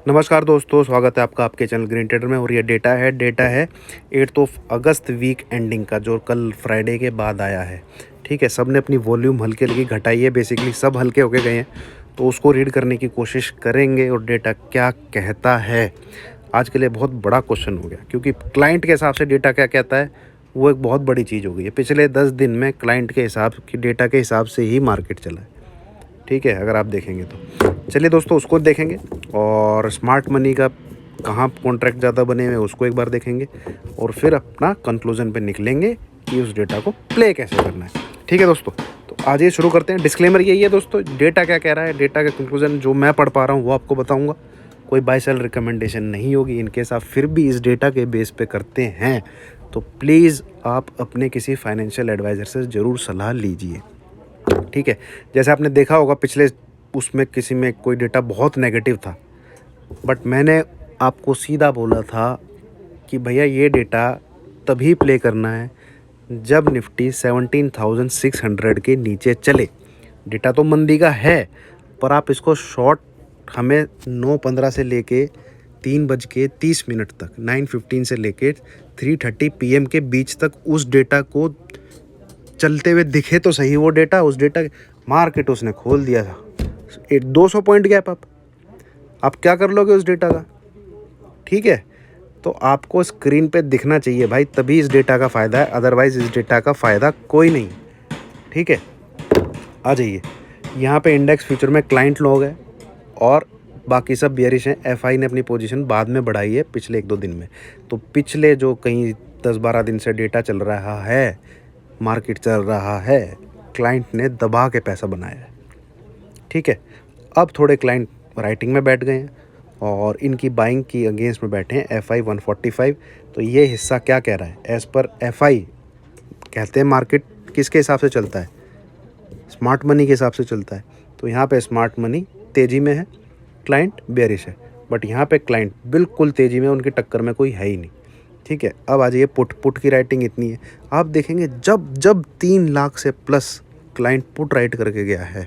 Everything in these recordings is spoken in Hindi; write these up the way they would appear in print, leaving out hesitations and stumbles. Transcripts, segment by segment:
नमस्कार दोस्तों, स्वागत है आपका आपके चैनल ग्रीन ट्रेडर में। और ये डेटा है 8 अगस्त वीक एंडिंग का, जो कल फ्राइडे के बाद आया है। ठीक है, सब ने अपनी वॉल्यूम हल्की हल्की घटाई है, बेसिकली सब हल्के होके गए हैं, तो उसको रीड करने की कोशिश करेंगे और डेटा क्या कहता है। आज के लिए बहुत बड़ा क्वेश्चन हो गया, क्योंकि क्लाइंट के हिसाब से डेटा क्या कहता है वो एक बहुत बड़ी चीज़ हो गई है। पिछले 10 दिन में क्लाइंट के हिसाब की डेटा के हिसाब से ही मार्केट चला है। ठीक है, अगर आप देखेंगे तो चलिए दोस्तों उसको देखेंगे, और स्मार्ट मनी का कहाँ कॉन्ट्रैक्ट ज़्यादा बने हुए हैं उसको एक बार देखेंगे, और फिर अपना कंक्लूजन पे निकलेंगे कि उस डेटा को प्ले कैसे करना है। ठीक है दोस्तों, तो आज ये शुरू करते हैं। डिस्क्लेमर यही है दोस्तों, डेटा क्या कह रहा है, डेटा का कंक्लूजन जो मैं पढ़ पा रहा हूँ वो आपको बताऊँगा। कोई बाय सेल रिकमेंडेशन नहीं होगी। इनकेस आप फिर भी इस डेटा के बेस पे करते हैं तो प्लीज़ आप अपने किसी फाइनेंशियल एडवाइज़र से ज़रूर सलाह लीजिए। ठीक है, जैसे आपने देखा होगा पिछले उसमें किसी में कोई डेटा बहुत नेगेटिव था, बट मैंने आपको सीधा बोला था कि भैया ये डेटा तभी प्ले करना है जब निफ्टी 17,600 के नीचे चले। डेटा तो मंदी का है, पर आप इसको शॉर्ट हमें 9:15 से लेके 3:30 तक, 9:15 से लेके 3:30 PM के बीच तक उस डेटा को चलते हुए दिखे तो सही। वो डेटा, उस डेटा मार्केट उसने खोल दिया था 200 पॉइंट गैप। आप क्या कर लोगे उस डेटा का? ठीक है, तो आपको स्क्रीन पे दिखना चाहिए भाई, तभी इस डेटा का फ़ायदा है, अदरवाइज़ इस डेटा का फ़ायदा कोई नहीं। ठीक है, आ जाइए। यहाँ पे इंडेक्स फ्यूचर में क्लाइंट लोग हैं और बाकी सब बेयरिश हैं। एफआई ने अपनी पोजीशन बाद में बढ़ाई है पिछले 1-2 दिन में। तो पिछले जो कहीं 10-12 दिन से डेटा चल रहा है, मार्केट चल रहा है, क्लाइंट ने दबा के पैसा बनाया है। ठीक है, अब थोड़े क्लाइंट राइटिंग में बैठ गए हैं और इनकी बाइंग की अगेंस्ट में बैठे हैं एफआई 145। तो ये हिस्सा क्या कह रहा है? एज़ पर एफआई कहते हैं मार्केट किसके हिसाब से चलता है? स्मार्ट मनी के हिसाब से चलता है। तो यहाँ पे स्मार्ट मनी तेज़ी में है, क्लाइंट बेयरिश है, बट यहाँ पे क्लाइंट बिल्कुल तेज़ी में, उनकी टक्कर में कोई है ही नहीं। ठीक है, अब आ जाइए पुट की राइटिंग इतनी है। आप देखेंगे जब जब 3 लाख से प्लस क्लाइंट पुट राइट करके गया है,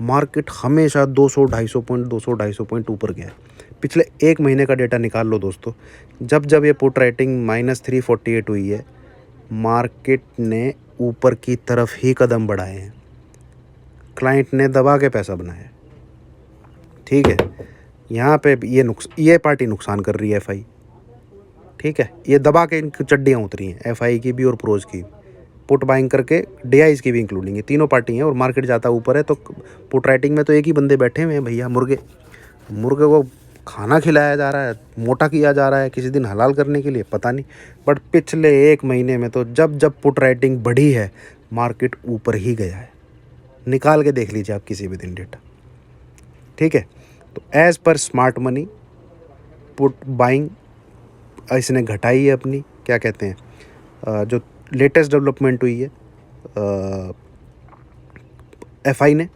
मार्केट हमेशा 200-250 पॉइंट 200-250 पॉइंट ऊपर गया है। पिछले 1 महीने का डेटा निकाल लो दोस्तों, जब जब ये पुट राइटिंग -348 हुई है, मार्केट ने ऊपर की तरफ ही कदम बढ़ाए हैं, क्लाइंट ने दबा के पैसा बनाया है। ठीक है, यहाँ पे ये पार्टी नुकसान कर रही है एफआई। ठीक है, ये दबा के इनकी चड्डियाँ उतरी हैं, एफआई की भी और प्रोज की। पुट बाइंग करके डीआईज की भी इंक्लूडिंग है, तीनों पार्टी हैं, और मार्केट जाता ऊपर है। तो पुट राइटिंग में तो एक ही बंदे बैठे हुए हैं भैया, मुर्गे को खाना खिलाया जा रहा है, मोटा किया जा रहा है किसी दिन हलाल करने के लिए, पता नहीं। बट पिछले 1 महीने में तो जब जब पुट राइटिंग बढ़ी है, मार्केट ऊपर ही गया है। निकाल के देख लीजिए आप किसी भी दिन डेटा। ठीक है, तो as per smart money put buying इसने घटाई है अपनी, क्या कहते हैं, जो लेटेस्ट डेवलपमेंट हुई है एफआई ने,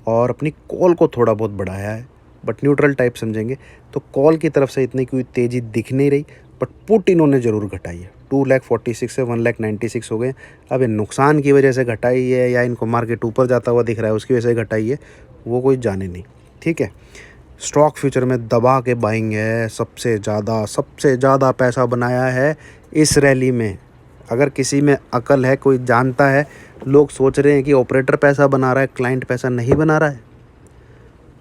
और अपनी कॉल को थोड़ा बहुत बढ़ाया है, बट न्यूट्रल टाइप समझेंगे तो कॉल की तरफ से इतनी कोई तेज़ी दिख नहीं रही, बट पुट इन्होंने ज़रूर घटाई है। 2,46,000 से 1,96,000 हो गए। अब ये नुकसान की वजह से घटाई है या इनको मार्केट ऊपर जाता हुआ दिख रहा है उसकी वजह से घटाई है, वो कोई जाने नहीं। ठीक है, स्टॉक फ्यूचर में दबा के बाइंग है, सबसे ज़्यादा पैसा बनाया है इस रैली में। अगर किसी में अकल है, कोई जानता है, लोग सोच रहे हैं कि ऑपरेटर पैसा बना रहा है, क्लाइंट पैसा नहीं बना रहा है।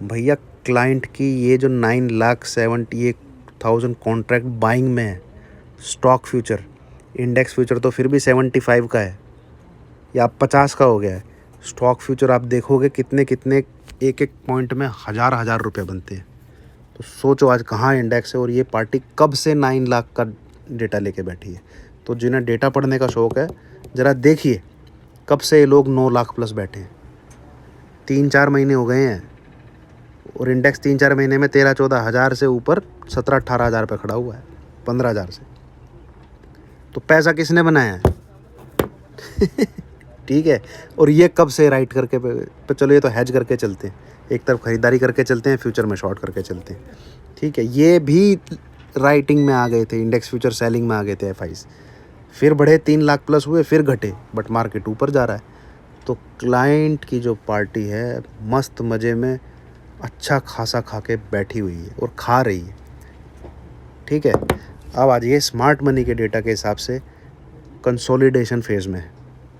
भैया क्लाइंट की ये जो 9,78,000 कॉन्ट्रैक्ट बाइंग में है, स्टॉक फ्यूचर, इंडेक्स फ्यूचर तो फिर भी 75 का है या 50 का हो गया है। स्टॉक फ्यूचर आप देखोगे कितने एक पॉइंट में हज़ार रुपये बनते हैं। तो सोचो आज कहाँ इंडेक्स है, और ये पार्टी कब से 9 लाख का डेटा लेके बैठी है। तो जिन्हें डेटा पढ़ने का शौक़ है, ज़रा देखिए कब से ये लोग 9 लाख प्लस बैठे हैं। 3-4 महीने हो गए हैं, और इंडेक्स 3-4 महीने में 13-14 हज़ार से ऊपर 17-18 हज़ार पे खड़ा हुआ है, 15 हज़ार से। तो पैसा किसने बनाया है? ठीक है, और ये कब से राइट करके पे चलो, ये तो हैज करके चलते हैं, एक तरफ खरीदारी करके चलते हैं, फ्यूचर में शॉर्ट करके चलते हैं। ठीक है, ये भी राइटिंग में आ गए थे, इंडेक्स फ्यूचर सेलिंग में आ गए थे एफआईज, फिर बढ़े 3 लाख प्लस हुए, फिर घटे, बट मार्केट ऊपर जा रहा है। तो क्लाइंट की जो पार्टी है मस्त मज़े में अच्छा खासा खा के बैठी हुई है और खा रही है। ठीक है, अब आ जाइए स्मार्ट मनी के डेटा के हिसाब से कंसोलिडेशन फेज़ में है,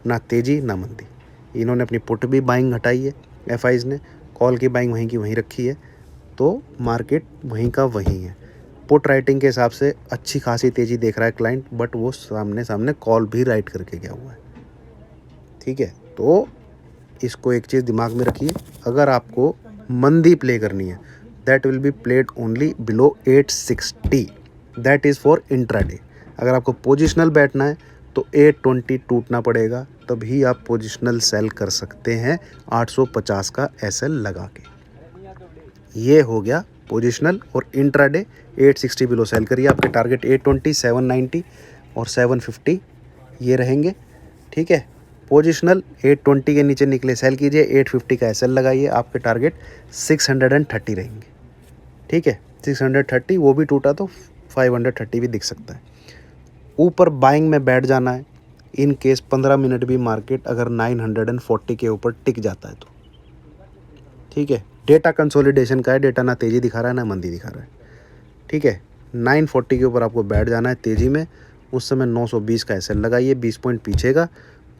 ना तेज़ी ना मंदी। इन्होंने अपनी पुट भी बाइंग घटाई है एफआईज ने, कॉल की बाइंग वहीं की वहीं रखी है, तो मार्केट वहीं का वहीं है। पुट राइटिंग के हिसाब से अच्छी खासी तेज़ी देख रहा है क्लाइंट, बट वो सामने सामने कॉल भी राइट करके गया हुआ है। ठीक है, तो इसको एक चीज़ दिमाग में रखिए, अगर आपको मंदी प्ले करनी है that will be played only below 860, that is for intraday. अगर आपको पोजिशनल बैठना है तो 820 टूटना पड़ेगा, तभी आप पोजिशनल सेल कर सकते हैं 850 का एसएल लगा के। ये हो गया पोजिशनल। और इंट्राडे 860 बिलो सेल करिए, आपके टारगेट 820, 790 और 750 ये रहेंगे। ठीक है, पोजिशनल 820 के नीचे निकले सेल कीजिए, 850 का एसएल लगाइए, आपके टारगेट 630 रहेंगे। ठीक है, 630 वो भी टूटा तो 530 भी दिख सकता है। ऊपर बाइंग में बैठ जाना है इन केस 15 मिनट भी मार्केट अगर 940 के ऊपर टिक जाता है तो। ठीक है, डेटा कंसोलिडेशन का है, डेटा ना तेज़ी दिखा रहा है ना मंदी दिखा रहा है। ठीक है, 940 के ऊपर आपको बैठ जाना है तेज़ी में, उस समय 920 का एसएल लगाइए, 20 पॉइंट पीछे का,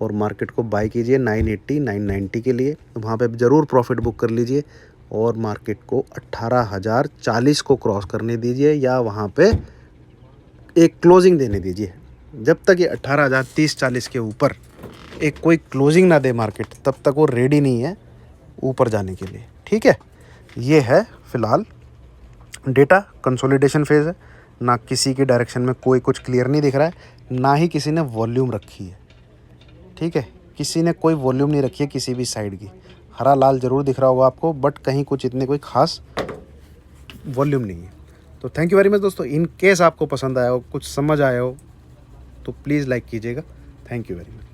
और मार्केट को बाई कीजिए 980 990 के लिए, तो वहाँ पे ज़रूर प्रॉफिट बुक कर लीजिए और मार्केट को 18,040 को क्रॉस करने दीजिए या वहाँ पे एक क्लोजिंग देने दीजिए। जब तक ये 18,030-40 के ऊपर एक कोई क्लोजिंग ना दे मार्केट, तब तक वो रेडी नहीं है ऊपर जाने के लिए। ठीक है, ये है फ़िलहाल डेटा कंसोलिडेशन फेज़ है, ना किसी के डायरेक्शन में कोई कुछ क्लियर नहीं दिख रहा है, ना ही किसी ने वॉल्यूम रखी है। ठीक है, किसी ने कोई वॉल्यूम नहीं रखी है किसी भी साइड की। हरा लाल ज़रूर दिख रहा होगा आपको, बट कहीं कुछ इतने कोई ख़ास वॉल्यूम नहीं है। तो थैंक यू वेरी मच दोस्तों। इन केस आपको पसंद आया हो, कुछ समझ आया हो, तो प्लीज़ लाइक कीजिएगा। Thank you very much.